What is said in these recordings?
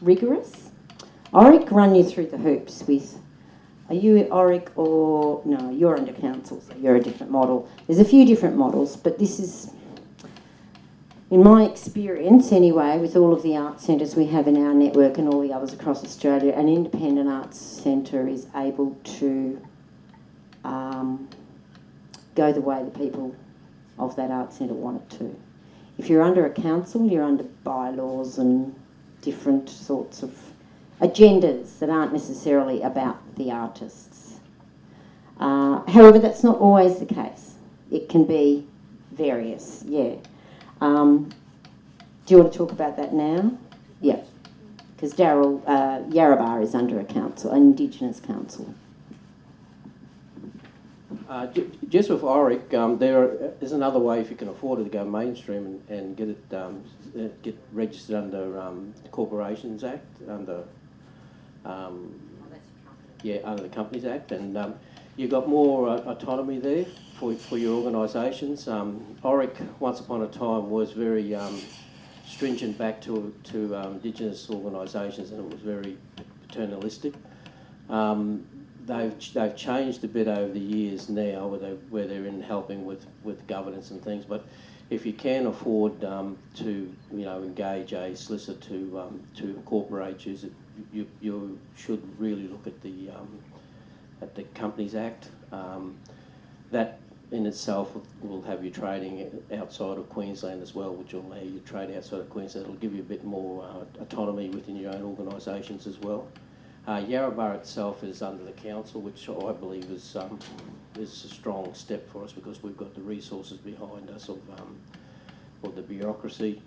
rigorous. Oric run you through the hoops with, are you at Oric or, no, you're under council, so you're a different model. There's a few different models, but this is, in my experience anyway, with all of the arts centres we have in our network and all the others across Australia, an independent arts centre is able to go the way the people of that arts centre want it to. If you're under a council, you're under bylaws and different sorts of agendas that aren't necessarily about the artists. However, that's not always the case. It can be various, yeah. Do you want to talk about that now? Yeah. Because Daryl, Yarrabah is under a council, an Indigenous council. Just with Oric, there's another way if you can afford it to go mainstream and get it get registered under the Corporations Act, under under the Companies Act, and you've got more autonomy there for your organisations. Oric once upon a time was very stringent back to Indigenous organisations, and it was very paternalistic. They've changed a bit over the years now, where they're in helping with governance and things. But if you can afford to engage a solicitor to incorporate you, you should really look at the Companies Act. That in itself will have you trading outside of Queensland as well, which will allow you to trade outside of Queensland. It'll give you a bit more autonomy within your own organisations as well. Yarrabah itself is under the council, which I believe is a strong step for us because we've got the resources behind us of the bureaucracy.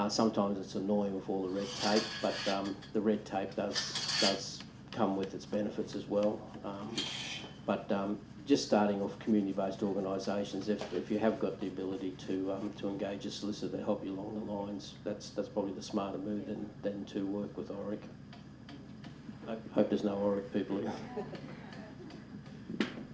Sometimes it's annoying with all the red tape, but the red tape does come with its benefits as well. But just starting off community-based organisations, if you have got the ability to engage a solicitor to help you along the lines, that's probably the smarter move than to work with Oric. I hope there's no Oric people here.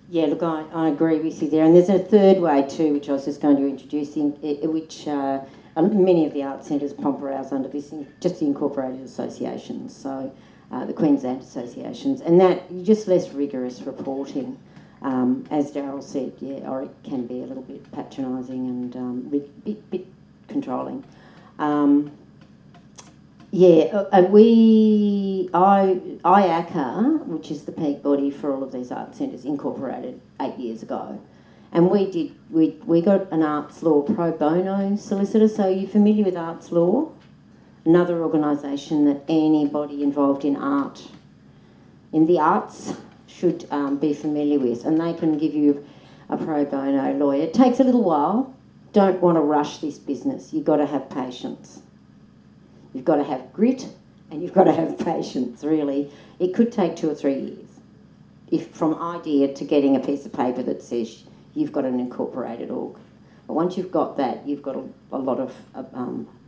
Yeah, look, I agree with you there. And there's a third way too, which I was just going to introduce, which many of the arts centres pump around under this, just the incorporated associations, so the Queensland associations, and that just less rigorous reporting. As Daryl said, yeah, Oric can be a little bit patronising and bit controlling. IACA, which is the peak body for all of these art centres, incorporated 8 years ago, and we got an arts law pro bono solicitor. So you're familiar with arts law? Another organisation that anybody involved in art, in the arts, should be familiar with, and they can give you a pro bono lawyer. It takes a little while. Don't want to rush this business. You've got to have patience. You've got to have grit and you've got to have patience, really. It could take 2 or 3 years. If from idea to getting a piece of paper that says you've got an incorporated org. But once you've got that, you've got a lot of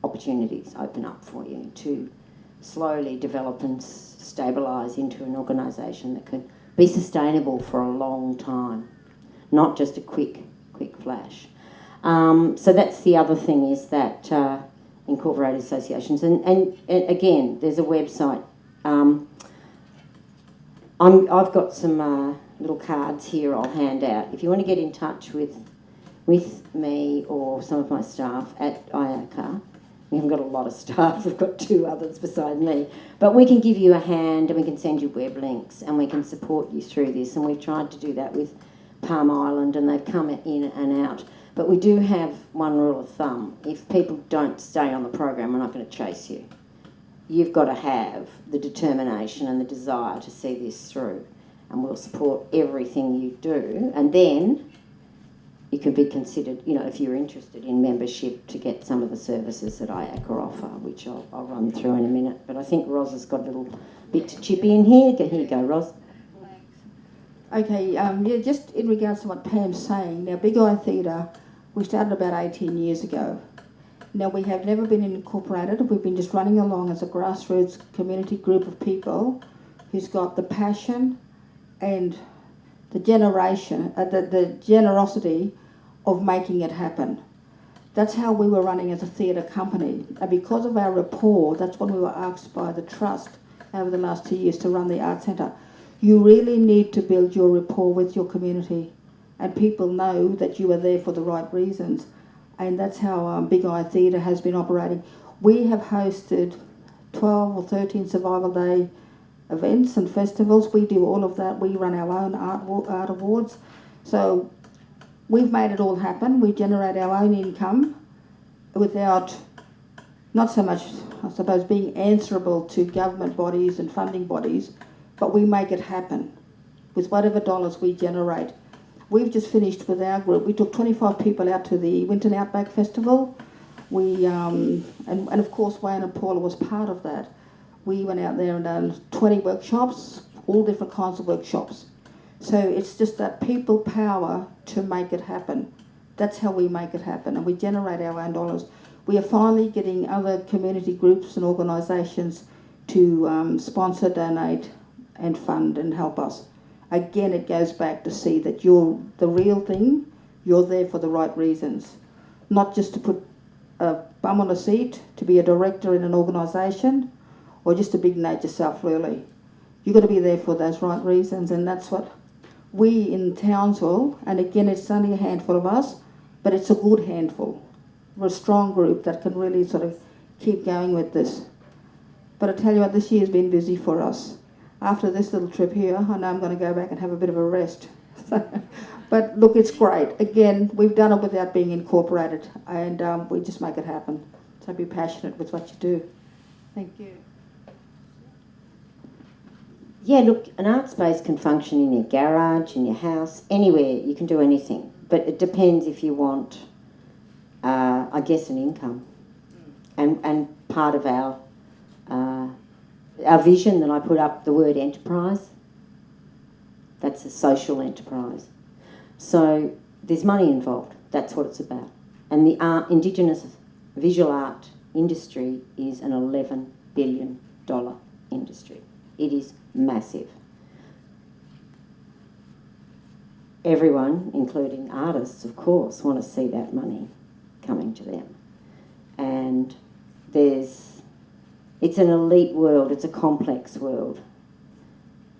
opportunities open up for you to slowly develop and stabilise into an organisation that can be sustainable for a long time, not just a quick flash. So that's the other thing, is that incorporated associations, and again, there's a website. I've got some little cards here I'll hand out. If you want to get in touch with me or some of my staff at IACA, we haven't got a lot of staff, we've got 2 others beside me, but we can give you a hand and we can send you web links and we can support you through this, and we've tried to do that with Palm Island and they've come in and out. But we do have one rule of thumb: if people don't stay on the program, we're not going to chase you. You've got to have the determination and the desire to see this through, and we'll support everything you do, and then you can be considered, if you're interested in membership, to get some of the services that IACA offer, which I'll run through in a minute. But I think Ros has got a little bit to chip in here. Here you go, Ros. Okay, just in regards to what Pam's saying, now Big Eye Theatre, we started about 18 years ago. Now, we have never been incorporated. We've been just running along as a grassroots community group of people who's got the passion and the generosity of making it happen. That's how we were running as a theatre company. And because of our rapport, that's when we were asked by the Trust over the last 2 years to run the Art Centre. You really need to build your rapport with your community, and people know that you are there for the right reasons. And that's how Big Eye Theatre has been operating. We have hosted 12 or 13 Survival Day events and festivals. We do all of that. We run our own art awards. So we've made it all happen. We generate our own income without, not so much, I suppose, being answerable to government bodies and funding bodies, but we make it happen with whatever dollars we generate. We've just finished with our group. We took 25 people out to the Winton Outback Festival. We and of course Wayne and Paula was part of that. We went out there and done 20 workshops, all different kinds of workshops. So it's just that people power to make it happen. That's how we make it happen, and we generate our own dollars. We are finally getting other community groups and organisations to sponsor, donate and fund and help us. Again, it goes back to see that you're the real thing, you're there for the right reasons. Not just to put a bum on a seat, to be a director in an organisation, or just to big-note yourself, really. You've got to be there for those right reasons, and that's what we in Townsville, and again, it's only a handful of us, but it's a good handful. We're a strong group that can really sort of keep going with this. But I tell you what, this year's been busy for us. After this little trip here, I know I'm going to go back and have a bit of a rest. But look, it's great. Again, we've done it without being incorporated, and we just make it happen. So be passionate with what you do. Thank you. Yeah, look, an art space can function in your garage, in your house, anywhere. You can do anything. But it depends if you want, I guess, an income. And part of our vision that I put up, the word enterprise, that's a social enterprise. So there's money involved. That's what it's about. And the Indigenous visual art industry is an $11 billion industry. It is massive. Everyone, including artists, of course, want to see that money coming to them. And it's an elite world, it's a complex world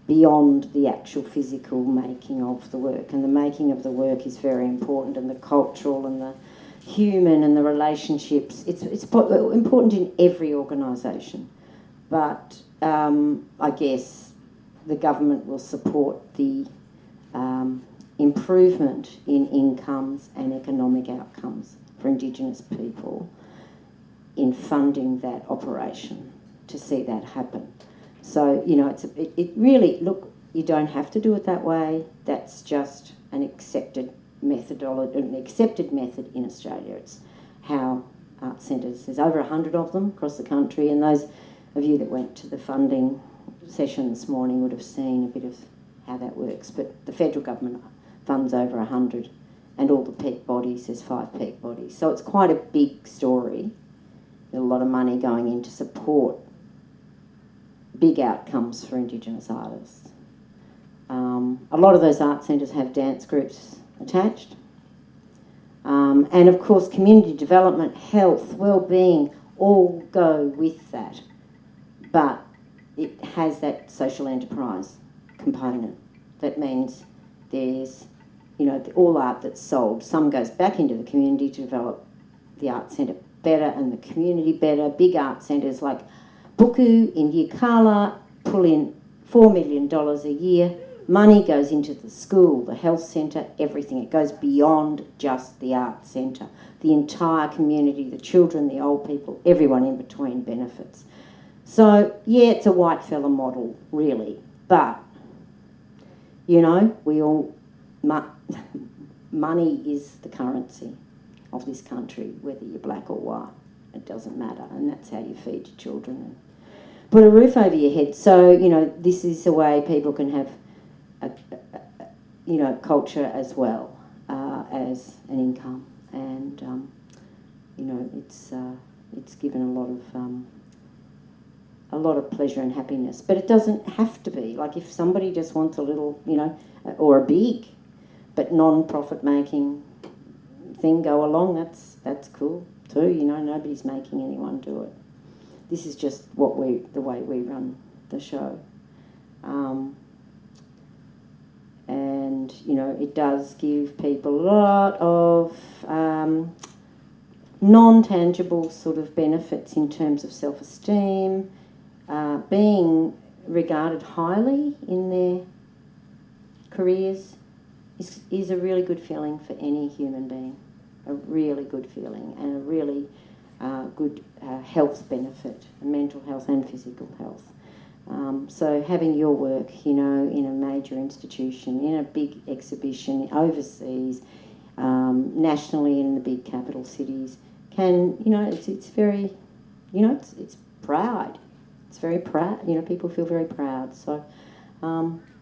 beyond the actual physical making of the work. And the making of the work is very important, and the cultural and the human and the relationships. It's important in every organisation. But I guess the government will support the improvement in incomes and economic outcomes for Indigenous people in funding that operation to see that happen. So, you know, it really, look, you don't have to do it that way. That's just an accepted methodology, an accepted method in Australia. It's how art centres, there's over 100 of them across the country, and those of you that went to the funding session this morning would have seen a bit of how that works. But the federal government funds over 100, and all the peak bodies, there's 5 peak bodies. So it's quite a big story. There's a lot of money going in to support big outcomes for Indigenous artists. A lot of those art centres have dance groups attached. And of course, community development, health, well-being all go with that. But it has that social enterprise component. That means there's, you know, all art that's sold, some goes back into the community to develop the art centre better and the community better. Big art centres like Buku in Yirrkala pull in $4 million a year. Money goes into the school, the health centre, everything. It goes beyond just the art centre. The entire community, the children, the old people, everyone in between benefits. So, yeah, it's a white fella model, really. But, you know, money is the currency of this country, whether you're black or white. It doesn't matter, and that's how you feed your children and put a roof over your head. So, you know, this is a way people can have, culture as well as an income. And, it's given a lot of pleasure and happiness. But it doesn't have to be. Like, if somebody just wants a little, or a big, but non-profit making thing go along, that's cool too. You know, nobody's making anyone do it. This is just the way we run the show. And, you know, it does give people a lot of non-tangible sort of benefits in terms of self-esteem, being regarded highly in their careers is a really good feeling for any human being, a really good feeling and a really good health benefit, mental health and physical health. So having your work, you know, in a major institution, in a big exhibition, overseas, nationally in the big capital cities, can, you know, it's very, you know, it's proud. It's very proud. You know, people feel very proud. So,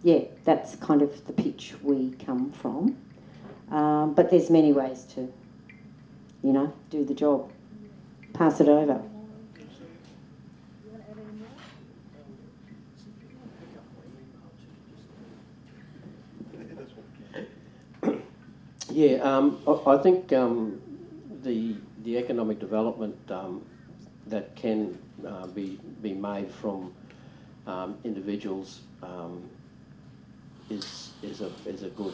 yeah, that's kind of the pitch we come from. But there's many ways to, you know, do the job. Pass it over. Yeah, I think the economic development that can be made from individuals is a good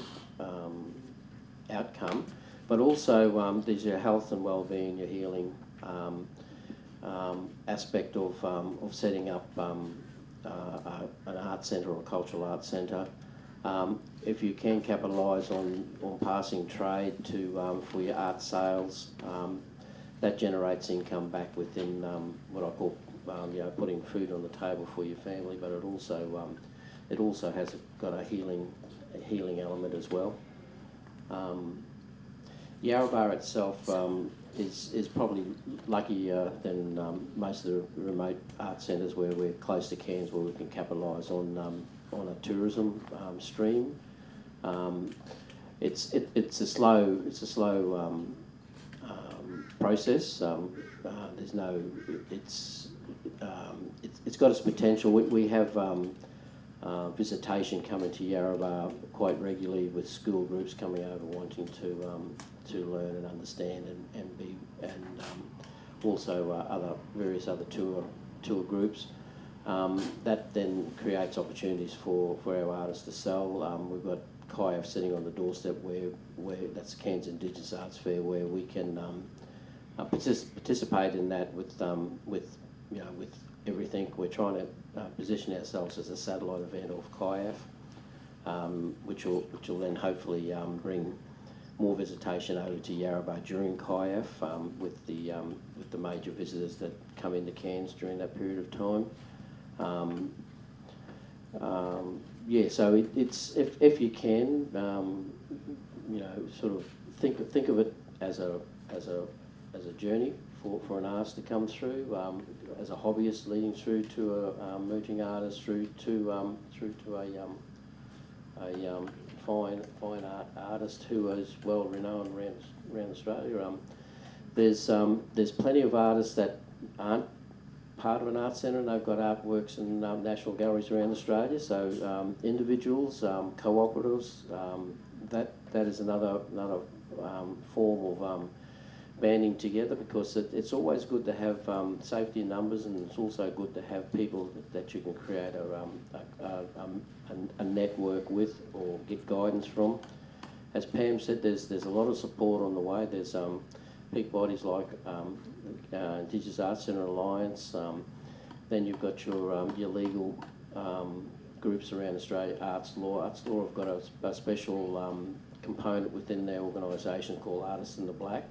outcome, but also there's your health and well-being, your healing aspect of setting up an art centre or a cultural arts centre. If you can capitalise on passing trade to for your art sales, that generates income back within what I call you know, putting food on the table for your family. But it also has got a healing element as well. Yarrabah itself is probably luckier than most of the remote art centres where we're close to Cairns, where we can capitalise on a tourism stream. It's a slow process. There's no it's got its potential. We have visitation coming to Yarrabah quite regularly with school groups coming over wanting to learn and understand and also various other tour groups. That then creates opportunities for our artists to sell. We've got KIAF sitting on the doorstep where that's Cairns Indigenous Arts Fair, where we can participate in that with you know, with everything. We're trying to position ourselves as a satellite event of KIAF, which will then hopefully bring more visitation over to Yarrabah during KIAF with the major visitors that come into Cairns during that period of time. Yeah, so it's if you can, you know, sort of think of it as a journey for an artist to come through, as a hobbyist leading through to a emerging artist, through to a fine art artist who is well renowned around Australia. There's plenty of artists that aren't part of an art centre and they've got artworks in national galleries around Australia. So individuals, cooperatives, that is another form of banding together, because it's always good to have safety in numbers, and it's also good to have people that you can create a network with or get guidance from. As Pam said, there's a lot of support on the way. There's big bodies like Indigenous Arts Centre Alliance. Then you've got your legal groups around Australia. Arts Law have got a special component within their organisation called Artists in the Black.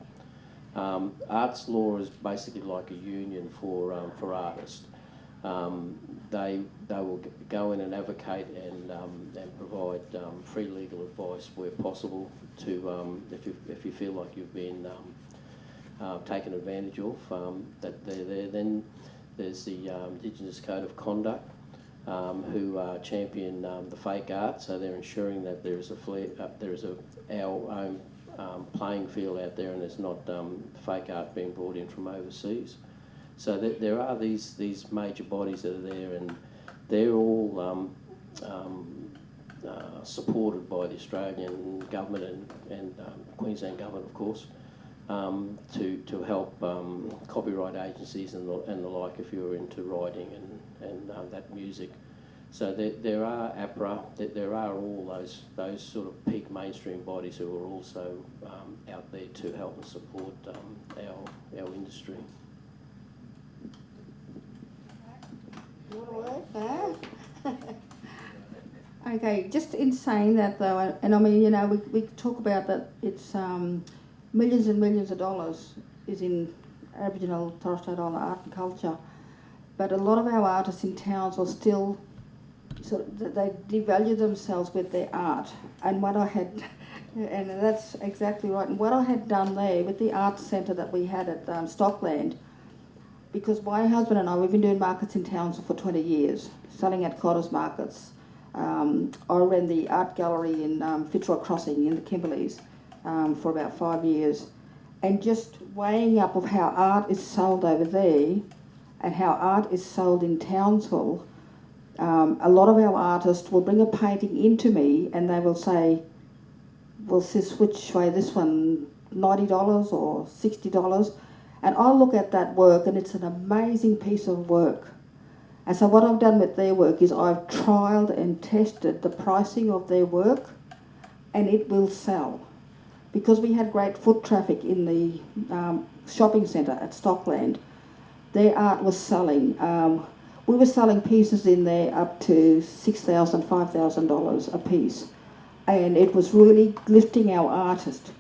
Arts Law is basically like a union for artists. They will go in and advocate and provide free legal advice where possible to if you feel like you've been taken advantage of. That they're there. Then there's the Indigenous Code of Conduct, who champion the fake art. So they're ensuring that there is our own playing field out there, and there's not fake art being brought in from overseas. So there are these major bodies that are there, and they're all supported by the Australian government and Queensland government, of course. to help copyright agencies and the like if you're into writing and that music. So there are APRA, there are all those sort of peak mainstream bodies who are also out there to help and support our industry. You want to work? Okay, just in saying that though, and I mean, you know, we talk about that it's millions and millions of dollars is in Aboriginal Torres Strait Islander art and culture, but a lot of our artists in towns are still they devalue themselves with their art. And what I had, and that's exactly right, and what I had done there with the art centre that we had at Stockland, because my husband and I, we've been doing markets in Townsville for 20 years, selling at Cotters markets. I ran the art gallery in Fitzroy Crossing in the Kimberleys for about 5 years, and just weighing up of how art is sold over there and how art is sold in Townsville. A lot of our artists will bring a painting into me and they will say, well, sis, which way, this one, $90 or $60? And I'll look at that work and it's an amazing piece of work. And so what I've done with their work is I've trialled and tested the pricing of their work, and it will sell. Because we had great foot traffic in the shopping centre at Stockland, their art was selling. We were selling pieces in there up to $6,000, $5,000 a piece. And it was really lifting our artist.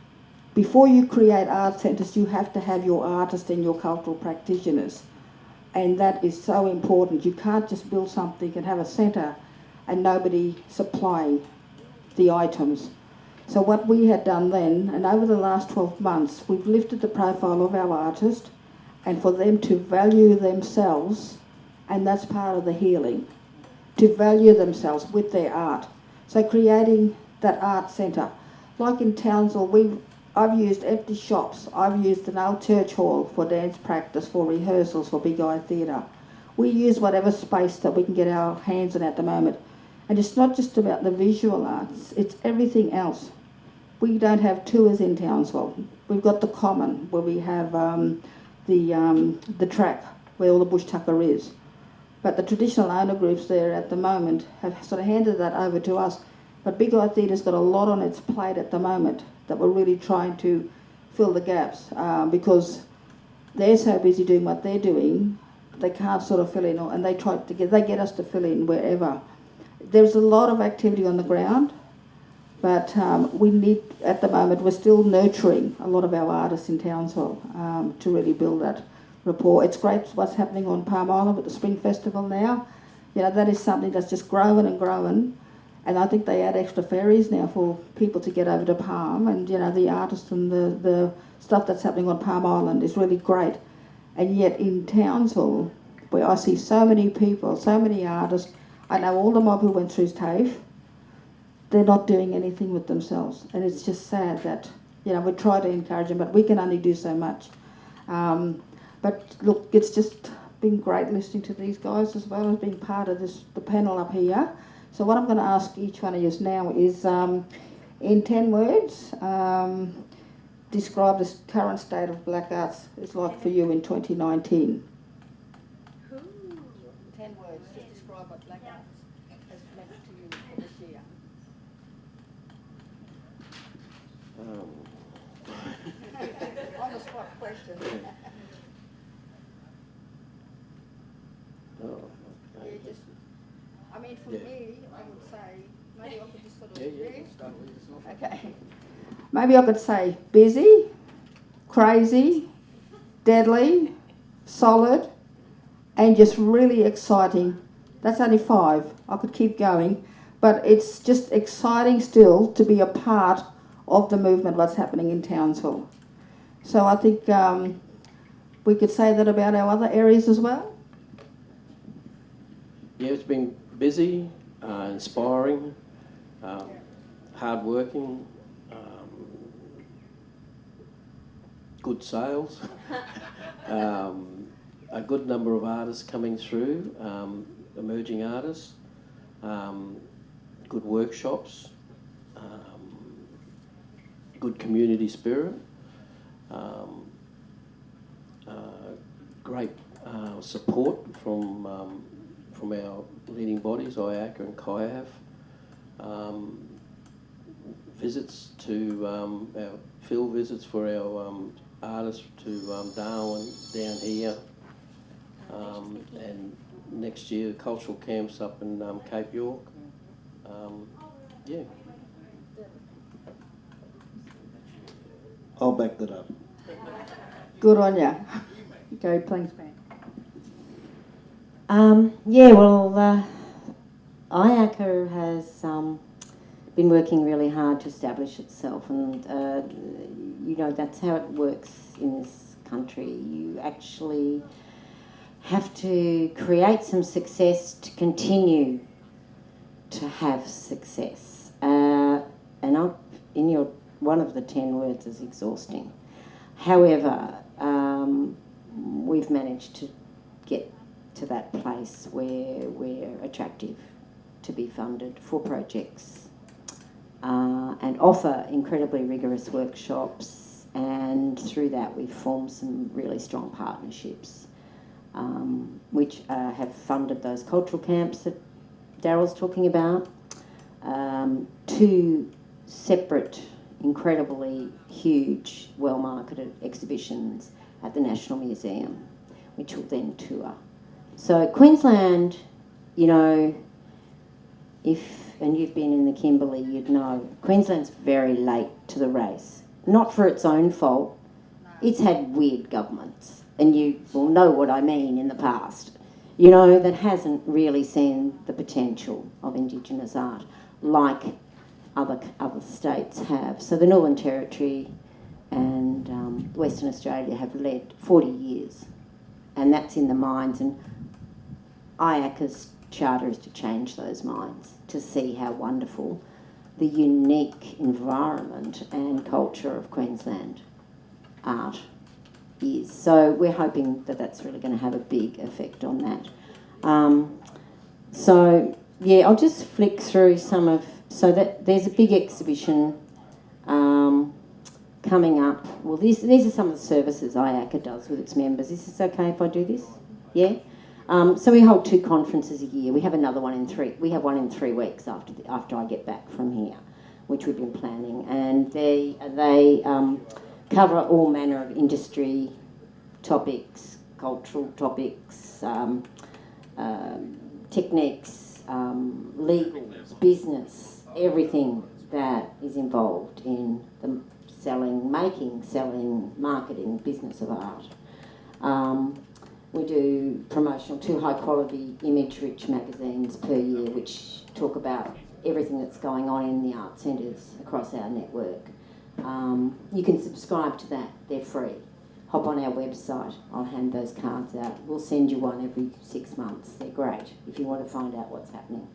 Before you create art centres, you have to have your artists and your cultural practitioners. And that is so important. You can't just build something and have a centre and nobody supplying the items. So what we had done then, and over the last 12 months, we've lifted the profile of our artist, and for them to value themselves, and that's part of the healing, to value themselves with their art. So creating that art centre. Like in Townsville, I've used empty shops. I've used an old church hall for dance practice, for rehearsals, for Big Eye Theatre. We use whatever space that we can get our hands on at the moment. And it's not just about the visual arts, it's everything else. We don't have tours in Townsville. We've got the Common, where we have the track, where all the bush tucker is. But the traditional owner groups there at the moment have sort of handed that over to us. But Big Eye Theatre's got a lot on its plate at the moment that we're really trying to fill the gaps because they're so busy doing what they're doing, they can't sort of fill in, and they get us to fill in wherever. There's a lot of activity on the ground, but we need, at the moment, we're still nurturing a lot of our artists in Townsville to really build that rapport. It's great what's happening on Palm Island with the Spring Festival now. You know, that is something that's just growing and growing. And I think they add extra ferries now for people to get over to Palm. And, you know, the artists and the stuff that's happening on Palm Island is really great. And yet in Townsville, where I see so many people, so many artists, I know all the mob who went through TAFE, they're not doing anything with themselves. And it's just sad that, you know, we try to encourage them, but we can only do so much. But look, it's just been great listening to these guys as well as being part of the panel up here. So what I'm going to ask each one of you now is, in 10 words, describe the current state of black arts is like for you in 2019. 10 words, just describe what black arts has meant to you for this year. On the spot question. Yeah, just, I mean, for me, I would say, maybe I could just sort of... Okay. Maybe I could say busy, crazy, deadly, solid, and just really exciting. That's only 5. I could keep going. But it's just exciting still to be a part of the movement, what's happening in Townsville. So I think we could say that about our other areas as well. Yeah, it's been busy, inspiring, hard-working, good sales, a good number of artists coming through, emerging artists, good workshops, good community spirit, great support from our leading bodies, IACA and CIAF. Visits to our field visits for our artists to Darwin down here, and next year cultural camps up in Cape York. Yeah. I'll back that up. Good on ya. Go, thanks, man. Yeah, well, IACA has been working really hard to establish itself, and you know, that's how it works in this country. You actually have to create some success to continue to have success. And in your one of the 10 words is exhausting. However, we've managed to get to that place where we're attractive to be funded for projects and offer incredibly rigorous workshops, and through that we've formed some really strong partnerships which have funded those cultural camps that Daryl's talking about. 2 separate, incredibly huge, well-marketed exhibitions at the National Museum, which will then tour. So Queensland, you know, and you've been in the Kimberley, you'd know, Queensland's very late to the race. Not for its own fault. It's had weird governments, and you will know what I mean in the past, you know, that hasn't really seen the potential of Indigenous art like other states have. So the Northern Territory and Western Australia have led 40 years, and that's in the minds, and IACA's charter is to change those minds, to see how wonderful the unique environment and culture of Queensland art is. So we're hoping that that's really going to have a big effect on that. So yeah, I'll just flick through some of, so that there's a big exhibition coming up. Well, these are some of the services IACA does with its members. Is this okay if I do this? Yeah? So we hold 2 conferences a year. We have another one in 3. We have one in 3 weeks after I get back from here, which we've been planning, and they cover all manner of industry topics, cultural topics, techniques, legal, business, everything that is involved in the selling, marketing, business of art. We do promotional 2 high-quality, image-rich magazines per year, which talk about everything that's going on in the art centres across our network. You can subscribe to that. They're free. Hop on our website. I'll hand those cards out. We'll send you one every 6 months. They're great if you want to find out what's happening.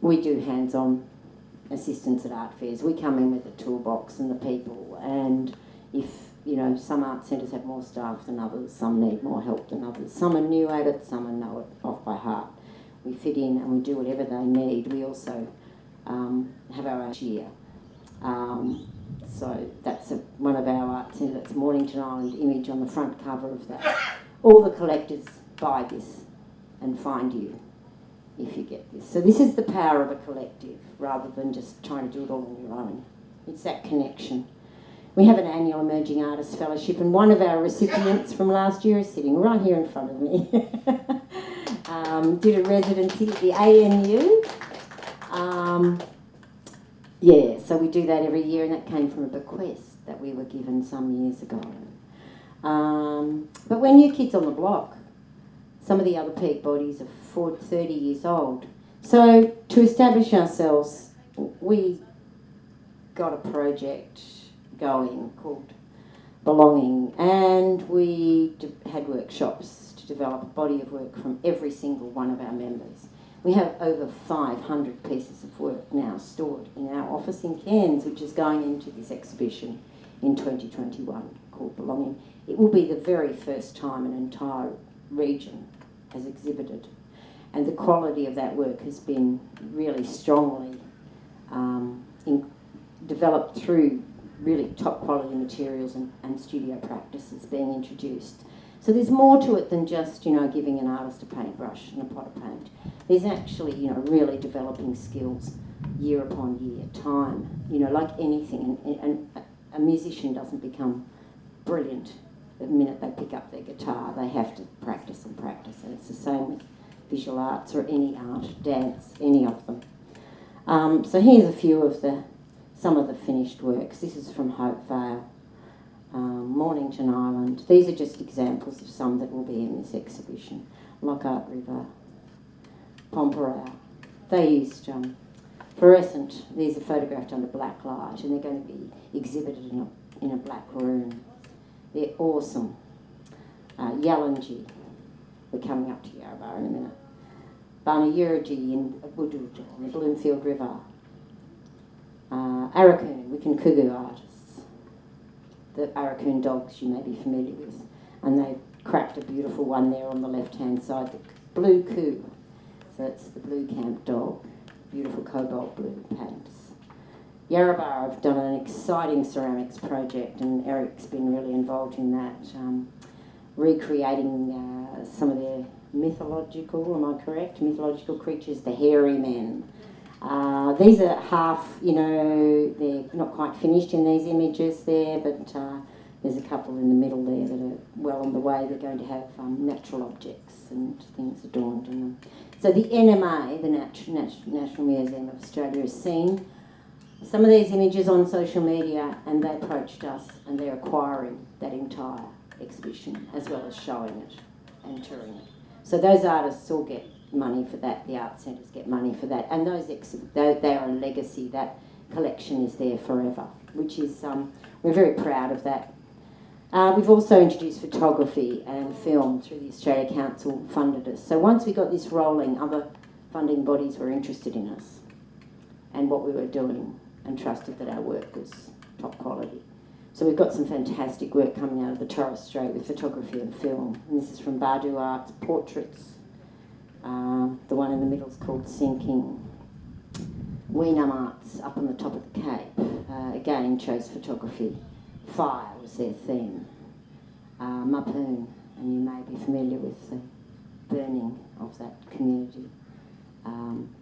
We do hands-on assistance at art fairs. We come in with a toolbox and the people, and if, you know, some art centres have more staff than others, some need more help than others, some are new at it, some know it off by heart. We fit in and we do whatever they need. We also have our own year. So that's one of our art centres, that's Mornington Island image on the front cover of that. All the collectors buy this and find you if you get this. So this is the power of a collective rather than just trying to do it all on your own. It's that connection. We have an annual Emerging Artists Fellowship, and one of our recipients from last year is sitting right here in front of me. Did a residency at the ANU. Yeah, so we do that every year, and that came from a bequest that we were given some years ago. But we're new kids on the block. Some of the other peak bodies are 30 years old. So to establish ourselves, we got a project going called Belonging, and we had workshops to develop a body of work from every single one of our members. We have over 500 pieces of work now stored in our office in Cairns, which is going into this exhibition in 2021 called Belonging. It will be the very first time an entire region has exhibited, and the quality of that work has been really strongly developed through really top quality materials and studio practices being introduced. So there's more to it than just, you know, giving an artist a paintbrush and a pot of paint. There's actually, you know, really developing skills year upon year, time, you know, like anything. And a musician doesn't become brilliant the minute they pick up their guitar. They have to practice and practice, and it's the same with visual arts or any art, dance, any of them. So here's a few of some of the finished works. This is from Hope Vale, Mornington Island. These are just examples of some that will be in this exhibition. Lockhart River, Pomperau. They used fluorescent. These are photographed under black light, and they're going to be exhibited in a black room. They're awesome. Yalanji. We're coming up to Yarrabah in a minute. Barnayurji in Wudud on the Bloomfield River. Arakoon, Wikinkugu artists. The Arakoon dogs you may be familiar with. And they cracked a beautiful one there on the left-hand side, the blue coo. So it's the blue camp dog, beautiful cobalt blue paints. Yarrabah have done an exciting ceramics project, and Eric's been really involved in that, recreating some of their mythological, am I correct? Mythological creatures, the hairy men. These are half, you know, they're not quite finished in these images there, but there's a couple in the middle there that are well on the way. They're going to have natural objects and things adorned in them. So the NMA, the National Museum of Australia, has seen some of these images on social media, and they approached us, and they're acquiring that entire exhibition as well as showing it and touring it. So those artists all get money for that, the art centres get money for that, and those they are a legacy. That collection is there forever, which is, we're very proud of that. We've also introduced photography and film through the Australia Council funded us. So once we got this rolling, other funding bodies were interested in us and what we were doing, and trusted that our work was top quality. So we've got some fantastic work coming out of the Torres Strait with photography and film. And this is from Bardu Arts, portraits. The one in the middle is called Sinking. Weenam Arts up on the top of the Cape, again chose photography. Fire was their theme. Mapoon, and you may be familiar with the burning of that community.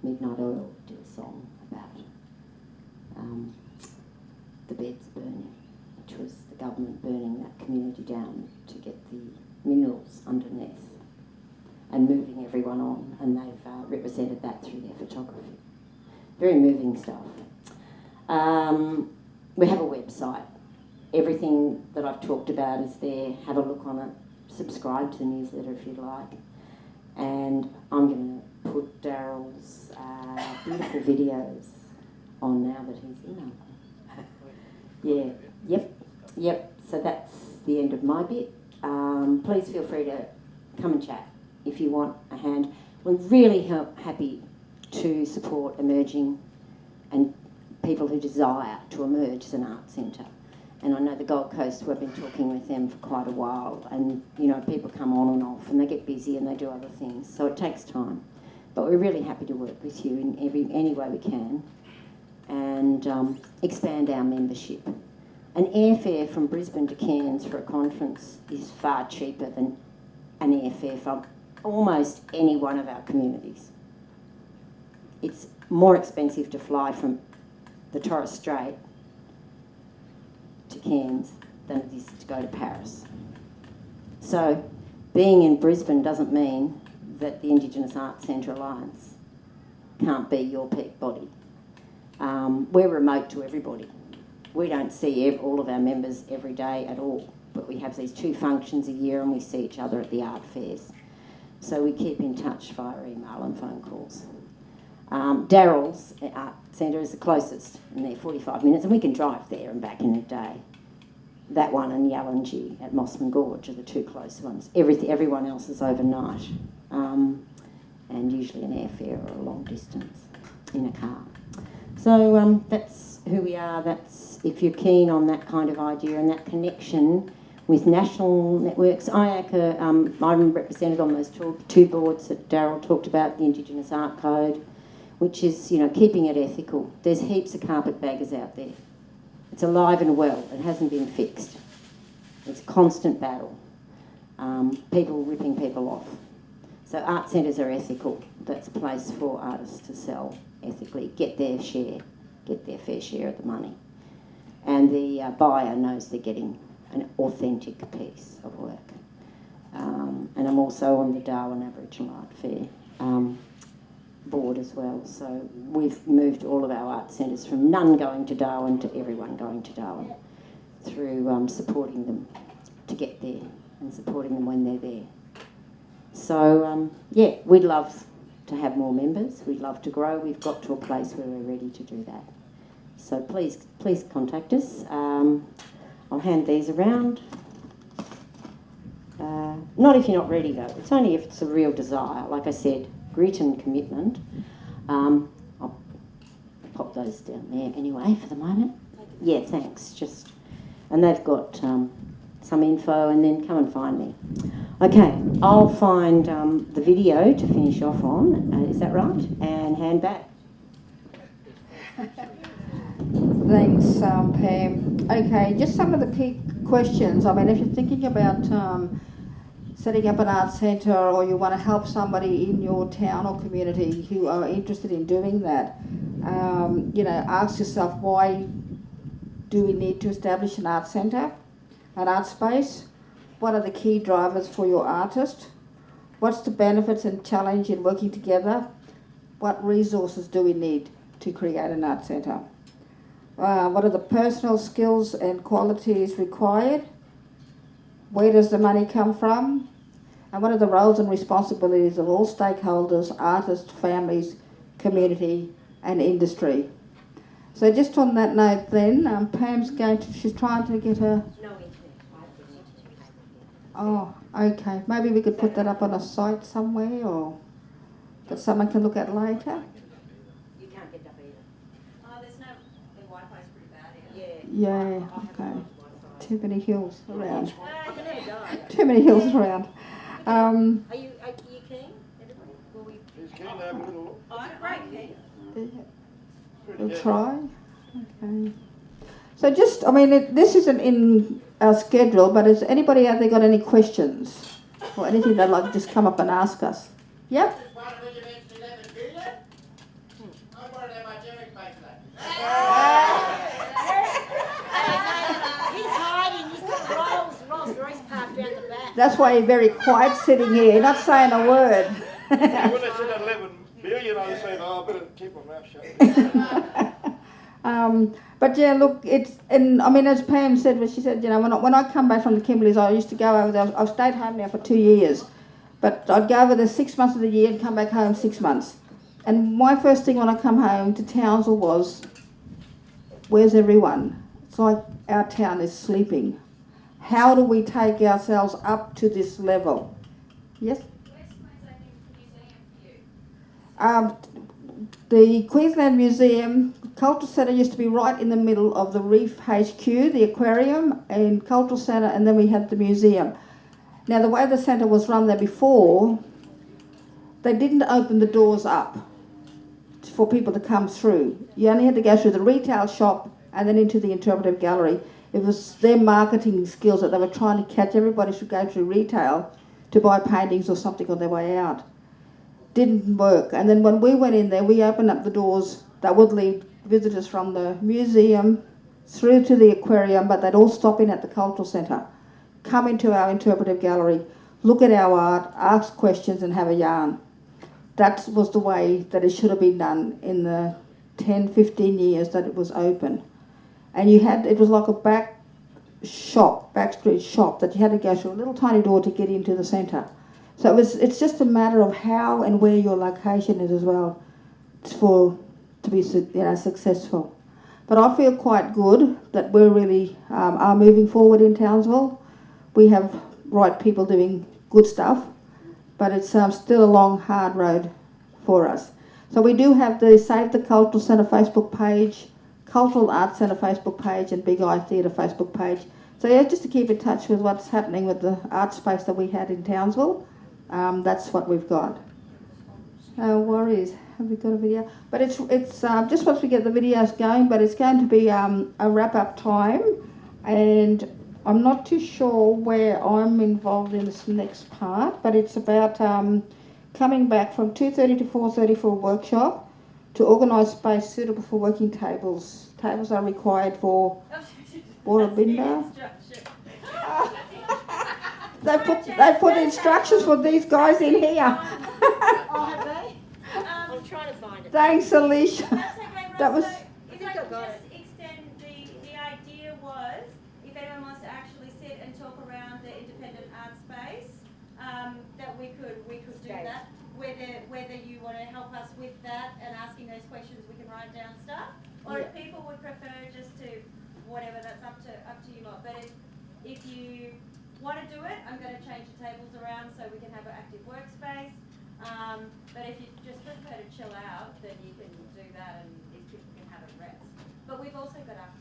Midnight Oil did a song about the beds burning, which was the government burning that community down to get the minerals underneath and moving everyone on, and they've represented that through their photography. Very moving stuff. We have a website. Everything that I've talked about is there. Have a look on it. Subscribe to the newsletter if you'd like. And I'm going to put Daryl's beautiful videos on now that he's in them. Yeah, yep. So that's the end of my bit. Please feel free to come and chat if you want a hand. We're really happy to support emerging and people who desire to emerge as an art centre. And I know the Gold Coast, we've been talking with them for quite a while, and you know, people come on and off and they get busy and they do other things, so it takes time. But we're really happy to work with you in any way we can and expand our membership. An airfare from Brisbane to Cairns for a conference is far cheaper than an airfare from almost any one of our communities. It's more expensive to fly from the Torres Strait to Cairns than it is to go to Paris. So being in Brisbane doesn't mean that the Indigenous Arts Centre Alliance can't be your peak body. We're remote to everybody. We don't see all of our members every day at all, but we have these 2 functions a year and we see each other at the art fairs. So we keep in touch via email and phone calls. Daryl's Art Centre is the closest, and they're 45 minutes, and we can drive there and back in a day. That one and Yalanji at Mossman Gorge are the 2 close ones. Everyone else is overnight, and usually an airfare or a long distance in a car. So that's who we are. That's if you're keen on that kind of idea and that connection with national networks. IACA, I'm represented on those 2 boards that Daryl talked about, the Indigenous Art Code, which is, you know, keeping it ethical. There's heaps of carpetbaggers out there. It's alive and well. It hasn't been fixed. It's a constant battle. People ripping people off. So art centres are ethical. That's a place for artists to sell ethically, get their fair share of the money. And the buyer knows they're getting an authentic piece of work. And I'm also on the Darwin Aboriginal Art Fair board as well. So we've moved all of our art centres from none going to Darwin to everyone going to Darwin through supporting them to get there and supporting them when they're there. So, yeah, we'd love to have more members. We'd love to grow. We've got to a place where we're ready to do that. So please contact us. I'll hand these around. Not if you're not ready, though. It's only if it's a real desire. Like I said, grit and commitment. I'll pop those down there anyway for the moment. Yeah, thanks. And they've got some info, and then come and find me. Okay, I'll find the video to finish off on. Is that right? And hand back. Thanks, Pam. Okay, just some of the key questions. I mean, if you're thinking about setting up an art centre, or you want to help somebody in your town or community who are interested in doing that, ask yourself, why do we need to establish an art centre, an art space? What are the key drivers for your artist? What's the benefits and challenge in working together? What resources do we need to create an art centre? What are the personal skills and qualities required? Where does the money come from? And what are the roles and responsibilities of all stakeholders, artists, families, community and industry? So just on that note then, Pam's she's trying to get her... No internet. Oh, okay. Maybe we could put that up on a site somewhere, or that someone can look at later. You can't get up either. Oh, the Wi-Fi's pretty bad here. Yeah, okay. Too many hills around. I can never die. Too many hills around. Are you keen, everybody? Will we... He's keen to have a little look. Oh, great, keen. We'll try. Okay. So this isn't in our schedule, but has anybody out there got any questions or anything they'd like to just come up and ask us? Yep. He's hiding. He's got Rolls Royce parked around the back. That's why you're very quiet sitting here, not saying a word. When they said 11 billion, I was saying, I better keep my mouth shut. But yeah, look, as Pam said, she said, when I come back from the Kimberleys, I used to go over there. I've stayed home now for 2 years, but I'd go over there 6 months of the year and come back home 6 months. And my first thing when I come home to Townsville was, where's everyone? It's like our town is sleeping. How do we take ourselves up to this level? Yes? The Queensland Museum Cultural Centre used to be right in the middle of the Reef HQ, the aquarium and Cultural Centre, and then we had the museum. Now, the way the centre was run there before, they didn't open the doors up for people to come through. You only had to go through the retail shop and then into the interpretive gallery. It was their marketing skills that they were trying to catch. Everybody should go through retail to buy paintings or something on their way out. Didn't work. And then when we went in there, we opened up the doors that would lead visitors from the museum through to the aquarium, but they'd all stop in at the cultural centre, come into our interpretive gallery, look at our art, ask questions and have a yarn. That was the way that it should have been done in the 10, 15 years that it was open. And it was like a back street shop that you had to go through a little tiny door to get into the centre. So it's just a matter of how and where your location is as well to be successful. But I feel quite good that we're really are moving forward in Townsville. We have right people doing good stuff, but it's still a long, hard road for us. So we do have the Save the Cultural Centre Facebook page, Cultural Arts Centre Facebook page and Big Eye Theatre Facebook page. So yeah, just to keep in touch with what's happening with the art space that we had in Townsville. That's what we've got. No worries. Have we got a video? But it's just once we get the videos going, but it's going to be a wrap-up time, and I'm not too sure where I'm involved in this next part, but it's about coming back from 2:30 to 4:30 for a workshop to organise space suitable for working tables. Tables are required for Warrabinda. They put instructions for these guys in here. Oh, have they? I'm trying to find it. Thanks, Alicia. That's okay, Ross. That was. So, I if think I I could got just extend the idea was, if anyone wants to actually sit and talk around the independent art space, that we could do that. Whether you want to help us with that and asking those questions, we can write down stuff. Or if people would prefer just to whatever, that's up to you lot. But if you want to do it, I'm going to change the tables around so we can have an active workspace. But if you just prefer to chill out, then you can do that and if people can have a rest. But we've also got our...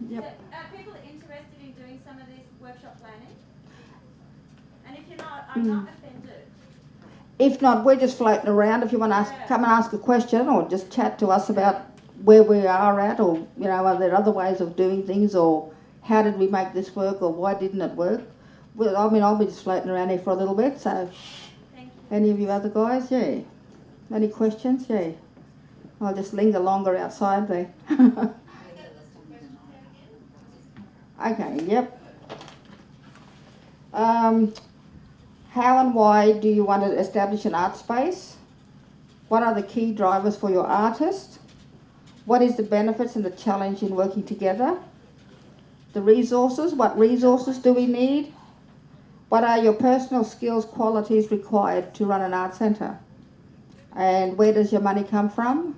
Yep. So, are people interested in doing some of this workshop planning? And if you're not, I'm not offended. If not, we're just floating around. If you want to come and ask a question or just chat to us about where we are at, or are there other ways of doing things, or how did we make this work, or why didn't it work? Well, I'll be just floating around here for a little bit. So, Thank you. any of you other guys, yeah? Any questions? Yeah. I'll just linger longer outside there. Okay. Yep. How and why do you want to establish an art space? What are the key drivers for your artist? What is the benefits and the challenge in working together? The resources, what resources do we need? What are your personal skills, qualities required to run an art centre? And where does your money come from?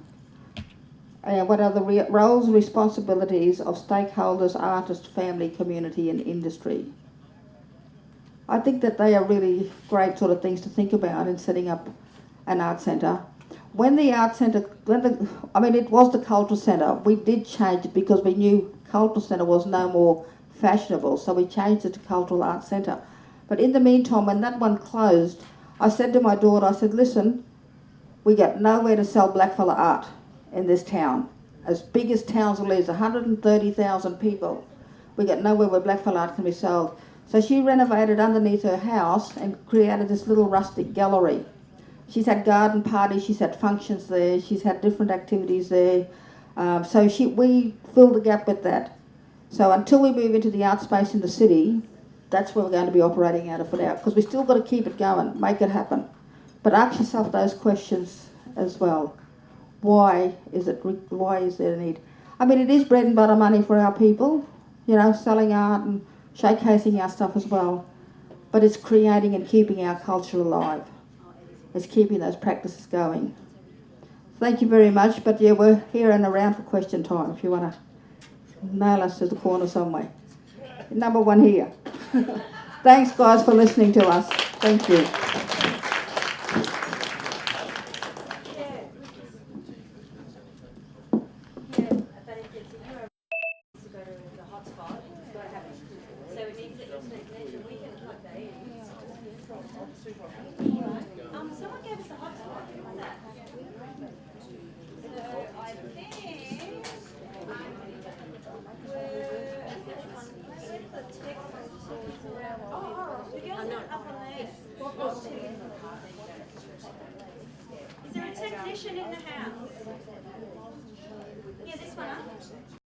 And what are the roles and responsibilities of stakeholders, artists, family, community and industry? I think that they are really great sort of things to think about in setting up an art centre. When the art centre, it was the cultural centre. We did change it because we knew cultural centre was no more fashionable, so we changed it to cultural arts centre. But in the meantime, when that one closed, I said to my daughter, I said, listen, we got nowhere to sell blackfella art in this town. As big as Townsville is, 130,000 people. We got nowhere where blackfella art can be sold. So she renovated underneath her house and created this little rustic gallery. She's had garden parties, she's had functions there, she's had different activities there. So we filled the gap with that. So until we move into the art space in the city, that's where we're going to be operating out of for now, because we still got to keep it going, make it happen. But ask yourself those questions as well. Why is there a need? It is bread and butter money for our people, selling art and showcasing our stuff as well. But it's creating and keeping our culture alive. It's keeping those practices going. Thank you very much, but yeah, we're here and around for question time if you want to nail us to the corner somewhere. Number one here. Thanks, guys, for listening to us. Thank you. Someone gave us a hotspot. What's that? So I think the girls are up on there. Is there a technician in the house? Yeah, this one up.